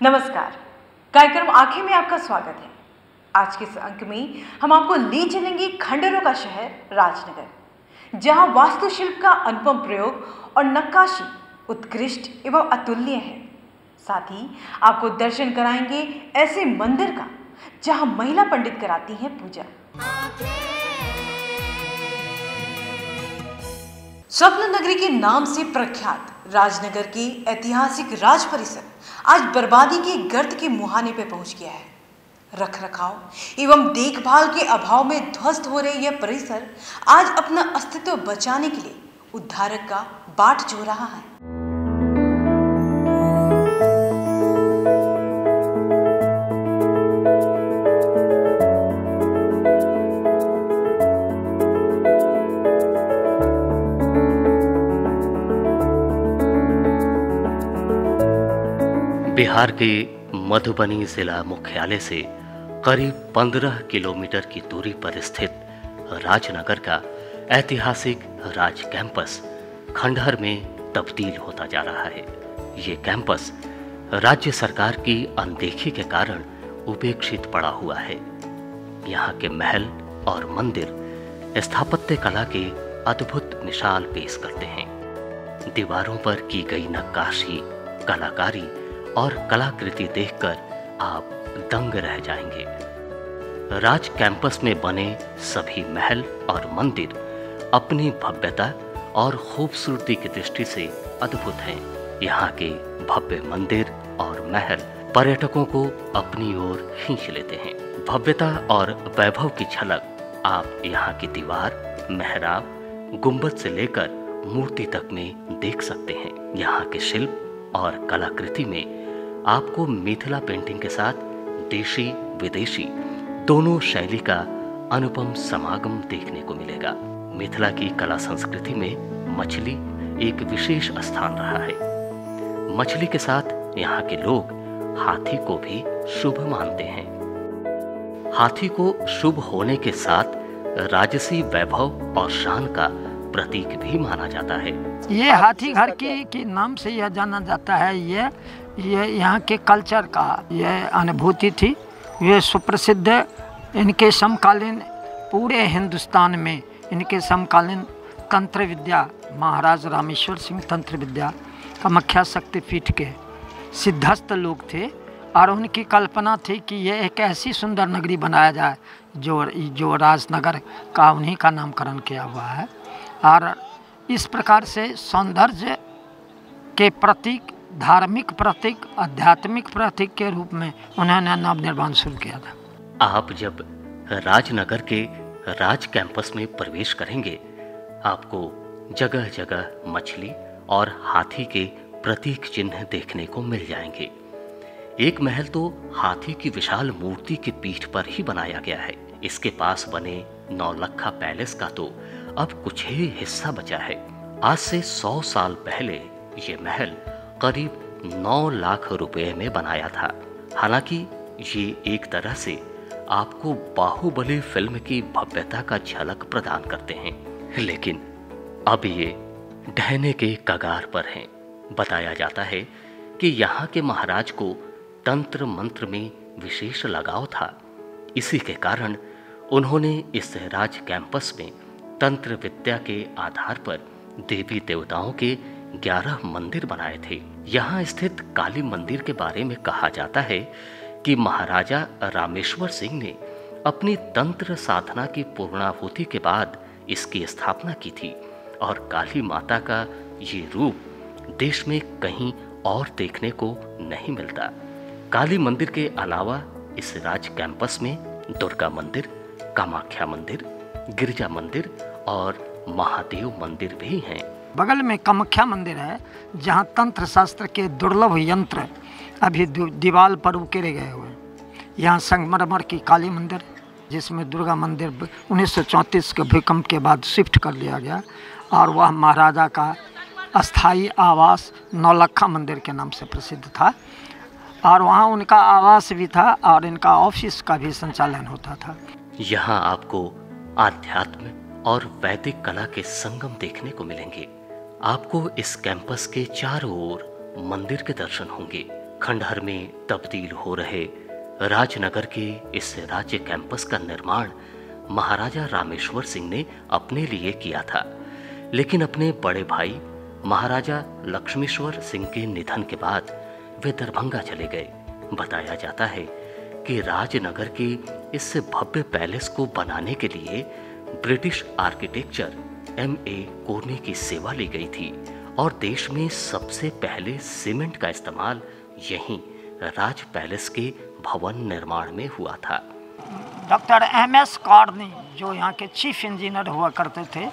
नमस्कार। कार्यक्रम आंखें में आपका स्वागत है। आज के इस अंक में हम आपको ले चलेंगे खंडहरों का शहर राजनगर, जहां वास्तुशिल्प का अनुपम प्रयोग और नक्काशी उत्कृष्ट एवं अतुलनीय है। साथ ही आपको दर्शन कराएंगे ऐसे मंदिर का जहां महिला पंडित कराती हैं पूजा। स्वप्न नगरी के नाम से प्रख्यात राजनगर के ऐतिहासिक राज परिसर आज बर्बादी के गर्त के मुहाने पर पहुंच गया है। रख रखाव एवं देखभाल के अभाव में ध्वस्त हो रहे यह परिसर आज अपना अस्तित्व बचाने के लिए उद्धारक का बाट जो रहा है। बिहार के मधुबनी जिला मुख्यालय से करीब 15 किलोमीटर की दूरी पर स्थित राजनगर का ऐतिहासिक राज कैंपस खंडहर में तब्दील होता जा रहा है। ये कैंपस राज्य सरकार की अनदेखी के कारण उपेक्षित पड़ा हुआ है। यहाँ के महल और मंदिर स्थापत्य कला के अद्भुत मिसाल पेश करते हैं। दीवारों पर की गई नक्काशी, कलाकारी और कलाकृति देखकर आप दंग रह जाएंगे। राज कैंपस में बने सभी महल और मंदिर अपनी भव्यता और खूबसूरती की दृष्टि से अद्भुत हैं। यहाँ के भव्य मंदिर और महल पर्यटकों को अपनी ओर खींच लेते हैं। भव्यता और वैभव की झलक आप यहाँ की दीवार, मेहराब, गुंबद से लेकर मूर्ति तक में देख सकते हैं। यहाँ के शिल्प और कलाकृति में आपको मिथिला पेंटिंग के साथ देशी विदेशी दोनों शैली का अनुपम समागम देखने को मिलेगा। मिथिला की कला संस्कृति में मछली एक विशेष स्थान रहा है। मछली के साथ यहाँ के लोग हाथी को भी शुभ मानते हैं। हाथी को शुभ होने के साथ राजसी वैभव और शान का प्रतीक भी माना जाता है। ये हाथी घर के नाम से यह जाना जाता है। ये यहाँ के कल्चर का यह अनुभूति थी। ये सुप्रसिद्ध इनके समकालीन पूरे हिंदुस्तान में इनके समकालीन तंत्र विद्या महाराज रामेश्वर सिंह तंत्र विद्या कामाख्या शक्तिपीठ के सिद्धस्थ लोग थे और उनकी कल्पना थी कि यह एक ऐसी सुंदर नगरी बनाया जाए जो राजनगर का उन्हीं का नामकरण किया हुआ है। और इस प्रकार से सौंदर्य के प्रतीक, धार्मिक प्रतीक, आध्यात्मिक प्रतीक के रूप में उन्होंने नवनिर्माण शुरू किया था। आप जब राजनगर के राज कैंपस में प्रवेश करेंगे, आपको जगह जगह मछली और हाथी के प्रतीक चिन्ह देखने को मिल जाएंगे। एक महल तो हाथी की विशाल मूर्ति की पीठ पर ही बनाया गया है। इसके पास बने नौलखा पैलेस का तो अब कुछ ही हिस्सा बचा है। आज से 100 साल पहले ये महल करीब 9 लाख रुपए में बनाया था। हालांकि ये एक तरह से आपको बाहुबली फिल्म की भव्यता का झलक प्रदान करते हैं, लेकिन अब ये ढहने के कगार पर हैं। बताया जाता है कि यहाँ के महाराज को तंत्र मंत्र में विशेष लगाव था। इसी के कारण उन्होंने इस राज कैंपस में तंत्र विद्या के आधार पर देवी देवताओं के 11 मंदिर बनाए थे। यहाँ स्थित काली मंदिर के बारे में कहा जाता है कि महाराजा रामेश्वर सिंह ने अपनी तंत्र साधना की पूर्णाहुति के बाद इसकी स्थापना की थी और काली माता का ये रूप देश में कहीं और देखने को नहीं मिलता। काली मंदिर के अलावा इस राज कैंपस में दुर्गा मंदिर, कामाख्या मंदिर, गिरजा मंदिर और महादेव मंदिर भी हैं। बगल में कामाख्या मंदिर है, जहाँ तंत्र शास्त्र के दुर्लभ यंत्र अभी दीवार पर उकेरे गए हुए हैं। यहाँ संगमरमर की काली मंदिर, जिसमें दुर्गा मंदिर 1934 के भूकंप के बाद शिफ्ट कर लिया गया और वह महाराजा का अस्थाई आवास नौलखा मंदिर के नाम से प्रसिद्ध था और वहाँ उनका आवास भी था और इनका ऑफिस का भी संचालन होता था। यहाँ आपको आध्यात्म और वैदिक कला के संगम देखने को मिलेंगे। आपको इस कैंपस के चारों ओर मंदिर के दर्शन होंगे। खंडहर में तब्दील हो रहे राजनगर के इस राज्य कैंपस का निर्माण महाराजा रामेश्वर सिंह ने अपने लिए किया था, लेकिन अपने बड़े भाई महाराजा लक्ष्मेश्वर सिंह के निधन के बाद वे दरभंगा चले गए। बताया जाता है कि राजनगर के इस भव्य पैलेस को बनाने के लिए ब्रिटिश आर्किटेक्चर M.A. कोर्नी की सेवा ली गई थी और देश में सबसे पहले सीमेंट का इस्तेमाल यहीं राज पैलेस के भवन निर्माण में हुआ था। Doctor M.S. कॉर्नी जो यहाँ के चीफ इंजीनियर हुआ करते थे,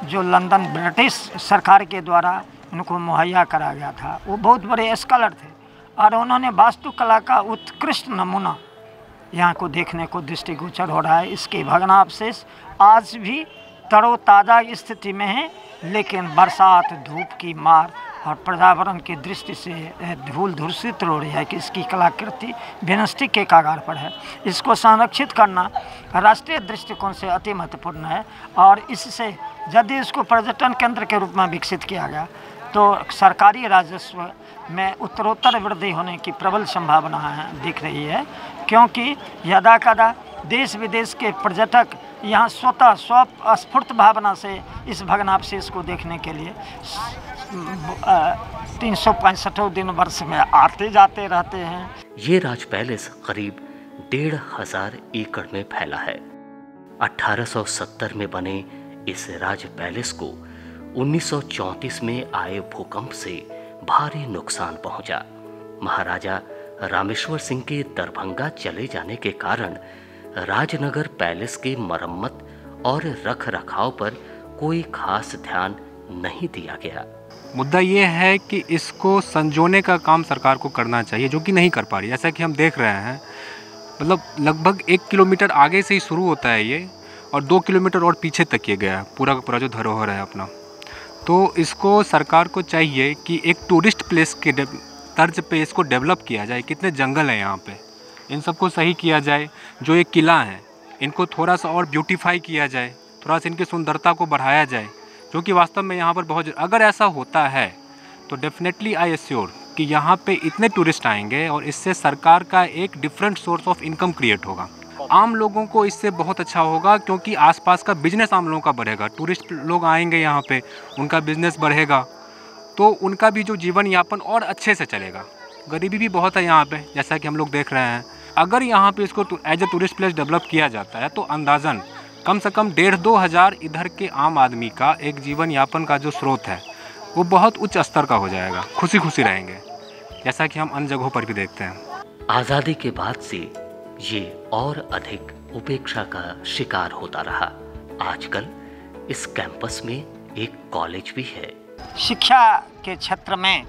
जो लंदन ब्रिटिश सरकार के द्वारा उनको मुहैया करा गया था, वो बहुत बड़े स्कॉलर थे और उन्होंने वास्तुकला का उत्कृष्ट नमूना यहाँ को देखने को दृष्टिगोचर हो रहा है। इसके भग्नावशेष आज भी तरोताज़ा स्थिति में है, लेकिन बरसात, धूप की मार और पर्यावरण की दृष्टि से धूल धूसित हो रही है कि इसकी कलाकृति विनष्टि के कगार पर है। इसको संरक्षित करना राष्ट्रीय दृष्टिकोण से अति महत्वपूर्ण है और इससे यदि इसको पर्यटन केंद्र के रूप में विकसित किया गया तो सरकारी राजस्व में उत्तरोत्तर वृद्धि होने की प्रबल संभावना दिख रही है, क्योंकि यदा कदा देश विदेश के पर्यटक यहाँ स्वतः स्वस्फूर्त भावना से इस भग्नावशेष को देखने के लिए 365 दिन वर्ष में आते जाते रहते हैं। ये राज पैलेस करीब 1500 एकड़ में फैला है। 1870 में बने इस राज पैलेस को 1934 में आए भूकंप से भारी नुकसान पहुंचा। महाराजा रामेश्वर सिंह के दरभंगा चले जाने के कारण राजनगर पैलेस के मरम्मत और रख रखाव पर कोई खास ध्यान नहीं दिया गया। मुद्दा ये है कि इसको संजोने का काम सरकार को करना चाहिए, जो कि नहीं कर पा रही। जैसा कि हम देख रहे हैं, मतलब लगभग 1 किलोमीटर आगे से ही शुरू होता है ये और 2 किलोमीटर और पीछे तक ये गया पूरा का पूरा जो धरोहर है अपना। तो इसको सरकार को चाहिए कि एक टूरिस्ट प्लेस के तर्ज पे इसको डेवलप किया जाए। कितने जंगल हैं यहाँ पे, इन सबको सही किया जाए। जो ये किला है इनको थोड़ा सा और ब्यूटीफाई किया जाए, थोड़ा सा इनकी सुंदरता को बढ़ाया जाए, जो कि वास्तव में यहाँ पर बहुत अगर ऐसा होता है तो डेफिनेटली आई एश्योर कि यहाँ पे इतने टूरिस्ट आएंगे और इससे सरकार का एक different source of income create होगा। आम लोगों को इससे बहुत अच्छा होगा, क्योंकि आसपास का बिजनेस आम लोगों का बढ़ेगा। टूरिस्ट लोग आएंगे यहाँ पे, उनका बिजनेस बढ़ेगा तो उनका भी जो जीवन यापन और अच्छे से चलेगा। गरीबी भी बहुत है यहाँ पे, जैसा कि हम लोग देख रहे हैं। अगर यहाँ पे इसको as a tourist place develop किया जाता है तो अंदाज़न कम से कम 1,500-2 हज़ार इधर के आम आदमी का एक जीवन यापन का जो स्रोत है वो बहुत उच्च स्तर का हो जाएगा। खुशी खुशी रहेंगे, जैसा कि हम अन्य जगहों पर भी देखते हैं। आज़ादी के बाद से ये और अधिक उपेक्षा का शिकार होता रहा। आजकल इस कैंपस में एक कॉलेज भी है। शिक्षा के क्षेत्र में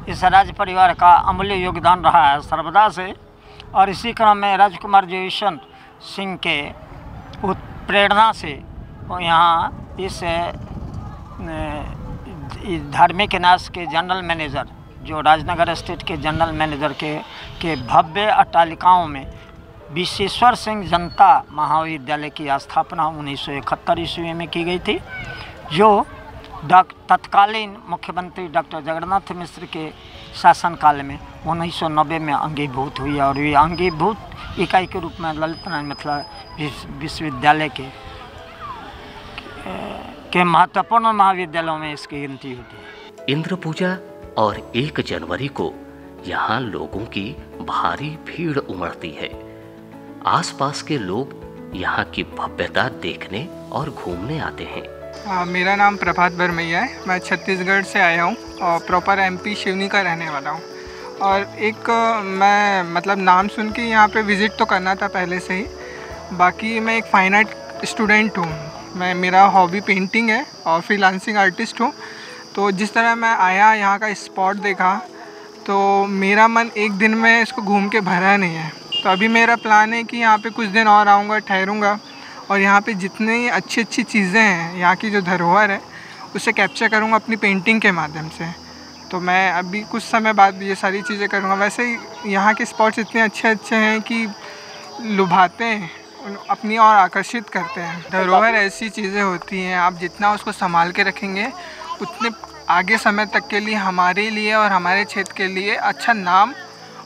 इस राज परिवार का अमूल्य योगदान रहा है सर्वदा से, और इसी क्रम में राजकुमार जयवंत सिंह के प्रेरणा से यहाँ इस धार्मिक न्यास के जनरल मैनेजर, जो राजनगर स्टेट के जनरल मैनेजर के भव्य अट्टालिकाओं में विश्वेश्वर सिंह जनता महाविद्यालय की स्थापना 1971 ईस्वी में की गई थी, जो तत्कालीन मुख्यमंत्री डॉक्टर जगन्नाथ मिश्र के शासनकाल में 1990 में अंगीभूत हुई और ये अंगीभूत इकाई के रूप में ललित नारायण मिथिला विश्वविद्यालय के महत्वपूर्ण महाविद्यालयों में इसकी गिनती होती है। इंद्र पूजा और 1 जनवरी को यहाँ लोगों की भारी भीड़ उमड़ती है। आसपास के लोग यहाँ की भव्यता देखने और घूमने आते हैं। मेरा नाम प्रभात बरमैया है। मैं छत्तीसगढ़ से आया हूँ और प्रॉपर MP शिवनी का रहने वाला हूँ। और एक मैं मतलब नाम सुन के यहाँ पे विज़िट तो करना था पहले से ही। बाकी मैं एक फाइन आर्ट स्टूडेंट हूँ। मेरा हॉबी पेंटिंग है और फ्रीलांसिंग आर्टिस्ट हूँ। तो जिस तरह मैं आया, यहाँ का स्पॉट देखा, तो मेरा मन एक दिन में इसको घूम के भरा नहीं है। तो अभी मेरा प्लान है कि यहाँ पे कुछ दिन और आऊँगा, ठहरूँगा और यहाँ पे जितनी अच्छी अच्छी चीज़ें हैं, यहाँ की जो धरोहर है, उसे कैप्चर करूँगा अपनी पेंटिंग के माध्यम से। तो मैं अभी कुछ समय बाद ये सारी चीज़ें करूँगा। वैसे ही यहाँ के स्पॉट्स इतने अच्छे अच्छे हैं कि लुभाते हैं, अपनी और आकर्षित करते हैं। धरोहर ऐसी चीज़ें होती हैं, आप जितना उसको संभाल के रखेंगे उतने आगे समय तक के लिए हमारे लिए और हमारे क्षेत्र के लिए अच्छा नाम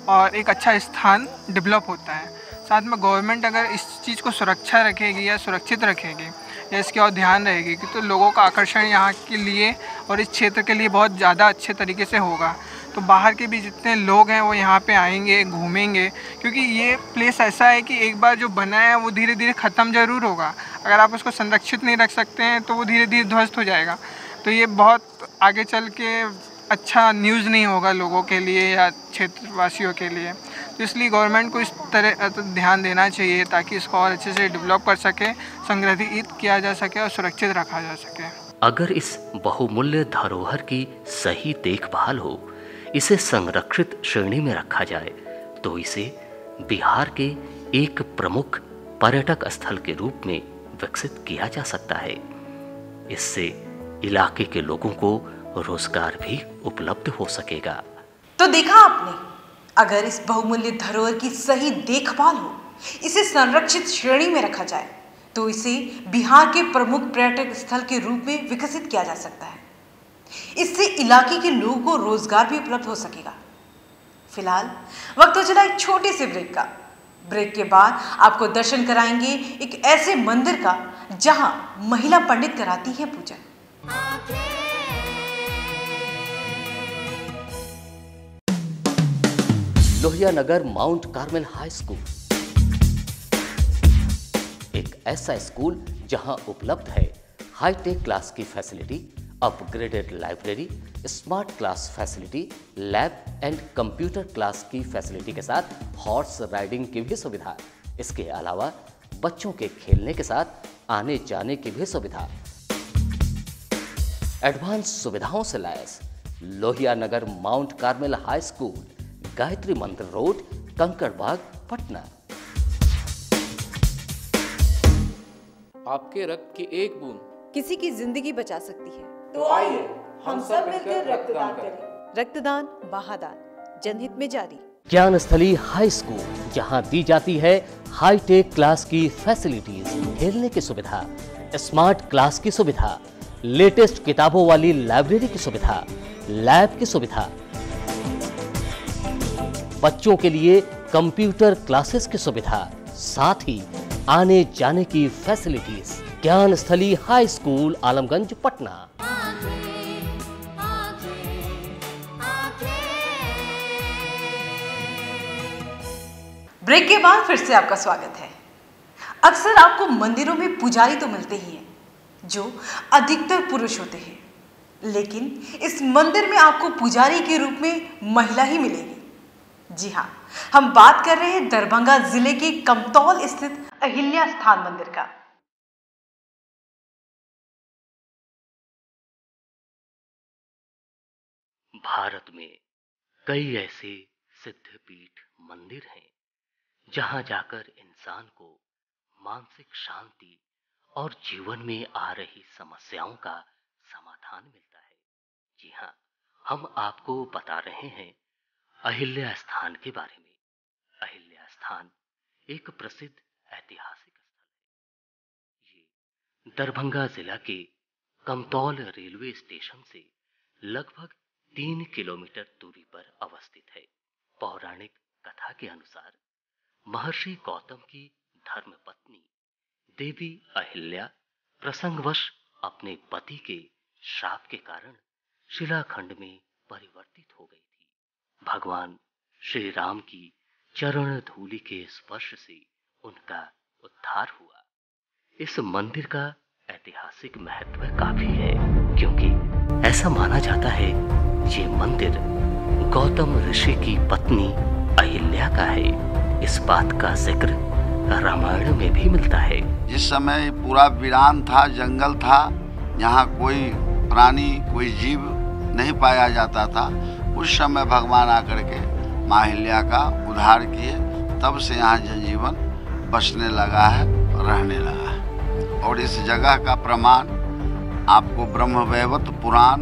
और एक अच्छा स्थान डेवलप होता है। साथ में गवर्नमेंट अगर इस चीज़ को सुरक्षा रखेगी या सुरक्षित रखेगी या इसकी और ध्यान रहेगी कि तो लोगों का आकर्षण यहाँ के लिए और इस क्षेत्र के लिए बहुत ज़्यादा अच्छे तरीके से होगा। तो बाहर के भी जितने लोग हैं वो यहाँ पे आएंगे, घूमेंगे, क्योंकि ये प्लेस ऐसा है कि एक बार जो बना है वो धीरे धीरे ख़त्म ज़रूर होगा। अगर आप उसको संरक्षित नहीं रख सकते हैं तो वो धीरे धीरे ध्वस्त हो जाएगा। तो ये बहुत आगे चल के अच्छा न्यूज़ नहीं होगा लोगों के लिए या क्षेत्रवासियों के लिए। तो इसलिए गवर्नमेंट को इस तरह ध्यान देना चाहिए ताकि इसको और अच्छे से डेवलप कर सके, संग्रहित किया जा सके और सुरक्षित रखा जा सके। अगर इस बहुमूल्य धरोहर की सही देखभाल हो, इसे संरक्षित श्रेणी में रखा जाए, तो इसे बिहार के एक प्रमुख पर्यटक स्थल के रूप में विकसित किया जा सकता है। इससे इलाके के लोगों को रोजगार भी उपलब्ध हो सकेगा। तो देखा आपने, अगर इस बहुमूल्य धरोहर की सही देखभाल हो, इसे संरक्षित श्रेणी में रखा जाए, तो इसे बिहार के प्रमुख पर्यटक स्थल के रूप में विकसित किया जा सकता है। इससे इलाके के लोगों को रोजगार भी उपलब्ध हो सकेगा। फिलहाल वक्त हो चला एक छोटे से ब्रेक का। ब्रेक के बाद आपको दर्शन कराएंगे एक ऐसे मंदिर का जहां महिला पंडित कराती है पूजन। Lohia Nagar Mount Carmel High school एक ऐसा स्कूल जहां उपलब्ध है हाईटेक क्लास की facility, upgraded library, smart class facility, lab and computer class की फैसिलिटी के साथ हॉर्स राइडिंग की भी सुविधा। इसके अलावा बच्चों के खेलने के साथ आने जाने की भी सुविधा। एडवांस सुविधाओं से लैस Lohia Nagar Mount Carmel High School, Gayatri Mandir road, Kankarbagh, Patna. आपके रक्त की एक बूंद किसी की जिंदगी बचा सकती है, तो आइए हम सब मिलकर रक्तदान करें। रक्तदान महादान, जनहित में जारी। ज्ञानस्थली हाई स्कूल, जहां दी जाती है हाईटेक क्लास की फैसिलिटीज, खेलने की सुविधा, स्मार्ट क्लास की सुविधा, लेटेस्ट किताबों वाली लाइब्रेरी की सुविधा, लैब की सुविधा, बच्चों के लिए कंप्यूटर क्लासेस की सुविधा, साथ ही आने जाने की facilities. Gyansthali high school, Alamganj, Patna. Break के बाद फिर से आपका स्वागत है। अक्सर आपको मंदिरों में पुजारी तो मिलते ही हैं, जो अधिकतर पुरुष होते हैं, लेकिन इस मंदिर में आपको पुजारी के रूप में महिला ही मिलेगी। जी हाँ, हम बात कर रहे हैं दरभंगा जिले के कमतौल स्थित अहिल्या स्थान मंदिर का। भारत में कई ऐसे सिद्धपीठ मंदिर हैं जहां जाकर इंसान को मानसिक शांति और जीवन में आ रही समस्याओं का समाधान मिलता है। जी हाँ, हम आपको बता रहे हैं अहिल्या स्थान के बारे में। अहिल्या स्थान एक प्रसिद्ध ऐतिहासिक स्थल है। ये दरभंगा जिला के कमतौल रेलवे स्टेशन से लगभग 3 किलोमीटर दूरी पर अवस्थित है। पौराणिक कथा के अनुसार महर्षि गौतम की धर्मपत्नी देवी अहिल्या प्रसंगवश अपने पति के श्राप के कारण शिलाखंड में परिवर्तित हो गई थी। भगवान श्री राम की चरण धूलि के स्पर्श से उनका उद्धार हुआ। इस मंदिर का ऐतिहासिक महत्व काफी है, क्योंकि ऐसा माना जाता है ये मंदिर गौतम ऋषि की पत्नी अहिल्या का है। इस बात का जिक्र रामायण में भी मिलता है। जिस समय पूरा वीरान था, जंगल था, यहाँ कोई प्राणी, कोई जीव नहीं पाया जाता था, उस समय भगवान आकर के माँ अहिल्या का उद्धार किए। तब से यहाँ जनजीवन बसने लगा है, रहने लगा है। और इस जगह का प्रमाण आपको ब्रह्मवैवर्त पुराण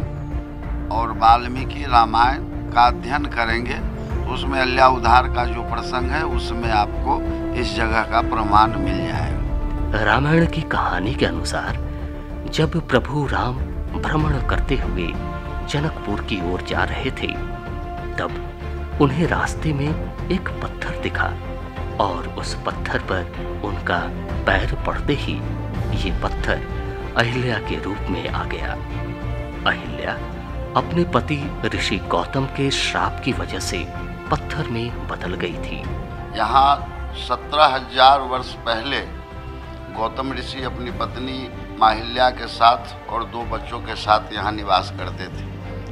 और वाल्मीकि रामायण का अध्ययन करेंगे, उसमें अहिल्या उद्धार का जो प्रसंग है उसमें आपको इस जगह का प्रमाण मिल जाएगा। रामायण की कहानी के अनुसार जब प्रभु राम भ्रमण करते हुए जनकपुर की ओर जा रहे थे, तब उन्हें रास्ते में एक पत्थर दिखा और उस पत्थर पर उनका पैर पड़ते ही ये पत्थर अहिल्या के रूप में आ गया। अहिल्या अपने पति ऋषि गौतम के श्राप की वजह से पत्थर में बदल गई थी। यहाँ 17,000 वर्ष पहले गौतम ऋषि अपनी पत्नी माहिल्या के साथ और 2 बच्चों के साथ यहाँ निवास करते थे,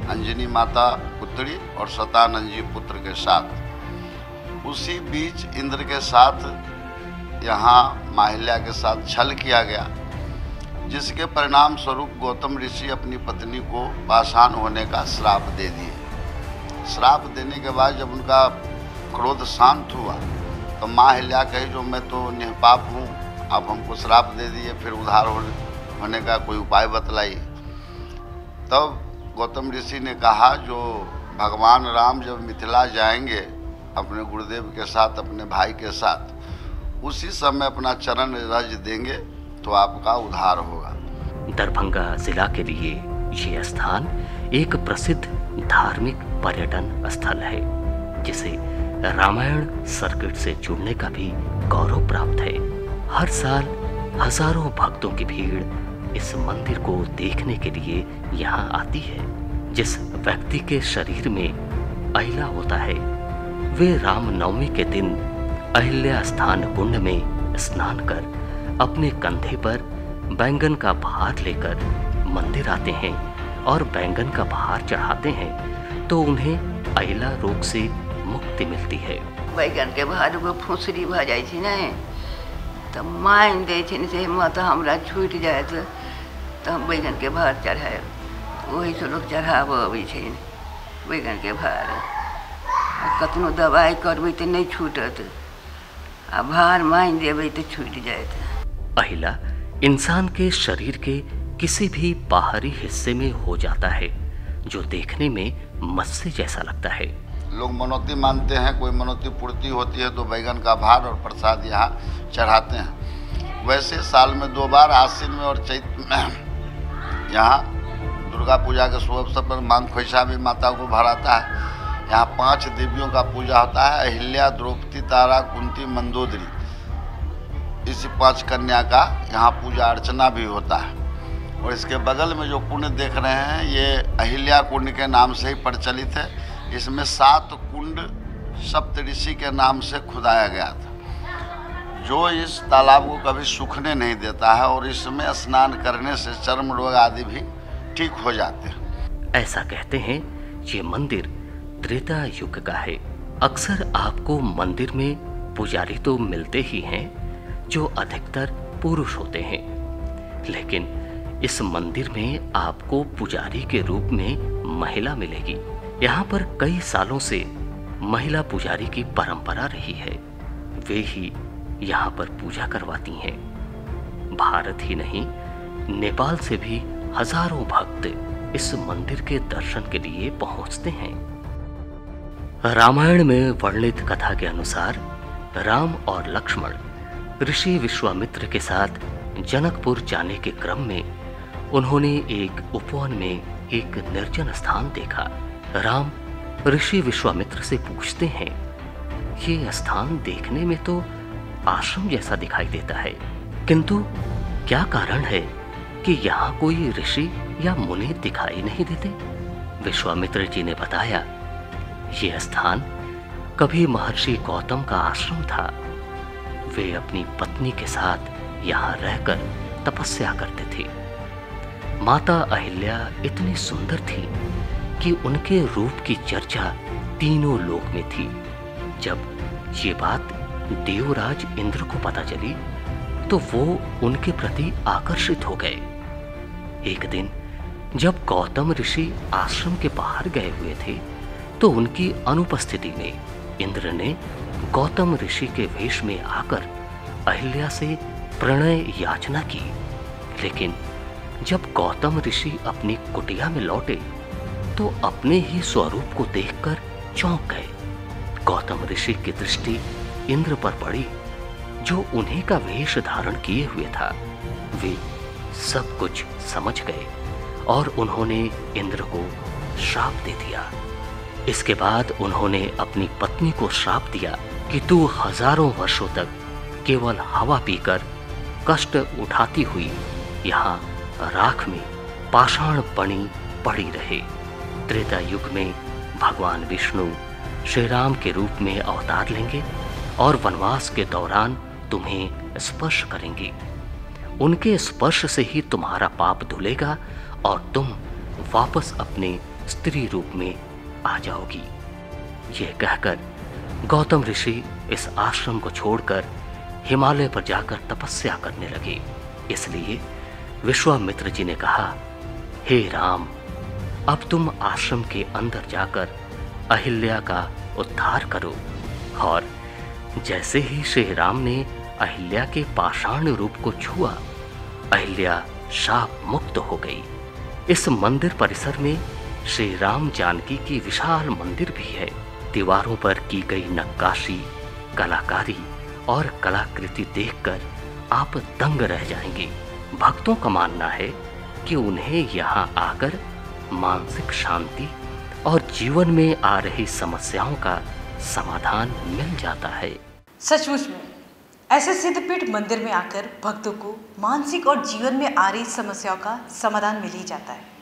अंजनी माता पुत्री और शतानंजी पुत्र के साथ। उसी बीच इंद्र के साथ यहाँ माहिल्या के साथ छल किया गया, जिसके परिणाम स्वरूप गौतम ऋषि अपनी पत्नी को पाषाण होने का श्राप दे दिए। श्राप देने के बाद जब उनका क्रोध शांत हुआ तो माहिल्या कही, जो मैं तो निष्पाप हूँ, आप हमको श्राप दे दिए, फिर उद्धार होने का कोई उपाय बतलाइए। तब गौतम ऋषि ने कहा, जो भगवान राम जब मिथिला जाएंगे अपने गुरुदेव के साथ, अपने भाई के साथ, उसी समय अपना चरण रज देंगे तो आपका उद्धार होगा। दरभंगा जिला के लिए ये स्थान एक प्रसिद्ध धार्मिक पर्यटन स्थल है, जिसे रामायण सर्किट से जुड़ने का भी गौरव प्राप्त है। हर साल हजारों भक्तों की भीड़ इस मंदिर को देखने के लिए यहाँ आती है। जिस व्यक्ति के शरीर में अहिला होता है, वे रामनवमी के दिन अहिल्या स्थान कुंड में स्नान कर अपने कंधे पर बैंगन का भार लेकर मंदिर आते हैं और बैंगन का भार चढ़ाते हैं तो उन्हें अहिला रोग से मुक्ति मिलती है। बैगन के भार को फुंसरी भ जाए न तो माइन दे से माता हमरा छूट जाए तो हम बैगन के भार चढ़ाए, वही से लोग चढ़ाब अबै बैगन के भार। कतनो दवाई करबै तो नहीं छूटत, आ भार माइन देबै तो छूट जाए। अहिला इंसान के शरीर के किसी भी बाहरी हिस्से में हो जाता है जो देखने में मत्स्य जैसा लगता है। लोग मनौती मानते हैं, कोई मनौती पूर्ति होती है तो बैगन का भार और प्रसाद यहाँ चढ़ाते हैं। वैसे साल में 2 बार, आश्विन में और चैत में, यहाँ दुर्गा पूजा के शुभ अवसर पर मांग खोइछा भी माता को भराता है। यहाँ 5 देवियों का पूजा होता है, अहिल्या, द्रौपदी, तारा, कुंती, मंदोदरी। इसी 5 कन्या का यहाँ पूजा अर्चना भी होता है। और इसके बगल में जो कुंड देख रहे हैं, ये अहिल्या कुंड के नाम से ही प्रचलित है। इसमें 7 कुंड सप्तऋषि के नाम से खुदाया गया था, जो इस तालाब को कभी सूखने नहीं देता है और इसमें स्नान करने से चर्म रोग आदि भी ठीक हो जाते हैं। ऐसा कहते हैं ये मंदिर त्रेता युग का है। अक्सर आपको मंदिर में पुजारी तो मिलते ही हैं जो अधिकतर पुरुष होते हैं, लेकिन इस मंदिर में आपको पुजारी के रूप में महिला मिलेगी। यहाँ पर कई सालों से महिला पुजारी की परंपरा रही है, वे ही यहाँ पर पूजा करवाती हैं। भारत ही नहीं, नेपाल से भी हजारों भक्त इस मंदिर के दर्शन के लिए पहुंचते हैं। रामायण में वर्णित कथा के अनुसार राम और लक्ष्मण ऋषि विश्वामित्र के साथ जनकपुर जाने के क्रम में उन्होंने एक उपवन में एक निर्जन स्थान देखा। राम ऋषि विश्वामित्र से पूछते हैं, ये स्थान देखने में तो आश्रम जैसा दिखाई देता है, किंतु क्या कारण है कि यहाँ कोई ऋषि या मुनि दिखाई नहीं देते? विश्वामित्र जी ने बताया, ये स्थान कभी महर्षि गौतम का आश्रम था। वे अपनी पत्नी के साथ यहाँ रहकर तपस्या करते थे। माता अहिल्या इतनी सुंदर थी कि उनके रूप की चर्चा तीनों लोक में थी। जब ये बात देवराज इंद्र को पता चली तो वो उनके प्रति आकर्षित हो गए। एक दिन जब गौतम ऋषि आश्रम के बाहर गए हुए थे तो उनकी अनुपस्थिति में इंद्र ने गौतम ऋषि के वेश में आकर अहिल्या से प्रणय याचना की। लेकिन जब गौतम ऋषि अपनी कुटिया में लौटे तो अपने ही स्वरूप को देखकर चौंक गए। गौतम ऋषि की दृष्टि इंद्र पर पड़ी, जो उन्हीं का वेश धारण किए हुए था। वे सब कुछ समझ गए और उन्होंने इंद्र को श्राप दे दिया। इसके बाद उन्होंने अपनी पत्नी को श्राप दिया कि तू हजारों वर्षों तक केवल हवा पीकर कष्ट उठाती हुई यहाँ राख में पाषाण बनी पड़ी रहे। त्रेता युग में भगवान विष्णु श्री राम के रूप में अवतार लेंगे और वनवास के दौरान तुम्हें स्पर्श करेंगे। उनके स्पर्श से ही तुम्हारा पाप धुलेगा और तुम वापस अपने स्त्री रूप में आ जाओगी। यह कहकर गौतम ऋषि इस आश्रम को छोड़कर हिमालय पर जाकर तपस्या करने लगे। इसलिए विश्वामित्र जी ने कहा, हे राम, अब तुम आश्रम के अंदर जाकर अहिल्या का उद्धार करो। और जैसे ही श्री राम ने अहिल्या के पाषाण रूप को छुआ, अहिल्या शाप मुक्त हो गई। इस मंदिर परिसर में श्री राम जानकी की विशाल मंदिर भी है। दीवारों पर की गई नक्काशी, कलाकारी और कलाकृति देखकर आप दंग रह जाएंगे। भक्तों का मानना है कि उन्हें यहाँ आकर मानसिक शांति और जीवन में आ रही समस्याओं का समाधान मिल जाता है। सचमुच में ऐसे सिद्धपीठ मंदिर में आकर भक्तों को मानसिक और जीवन में आ रही समस्याओं का समाधान मिल ही जाता है।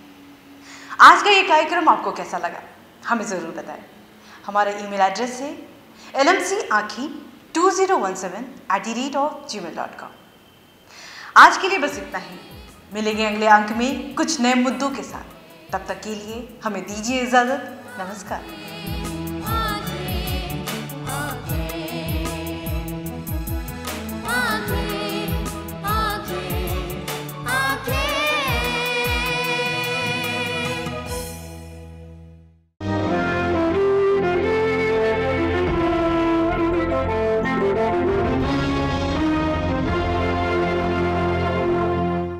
आज का ये कार्यक्रम आपको कैसा लगा हमें ज़रूर बताएं। हमारा ईमेल एड्रेस है lmcankhi2017@gmail.com। आज के लिए बस इतना ही। मिलेंगे अगले अंक में कुछ नए मुद्दों के साथ। तब तक के लिए हमें दीजिए इजाज़त। नमस्कार।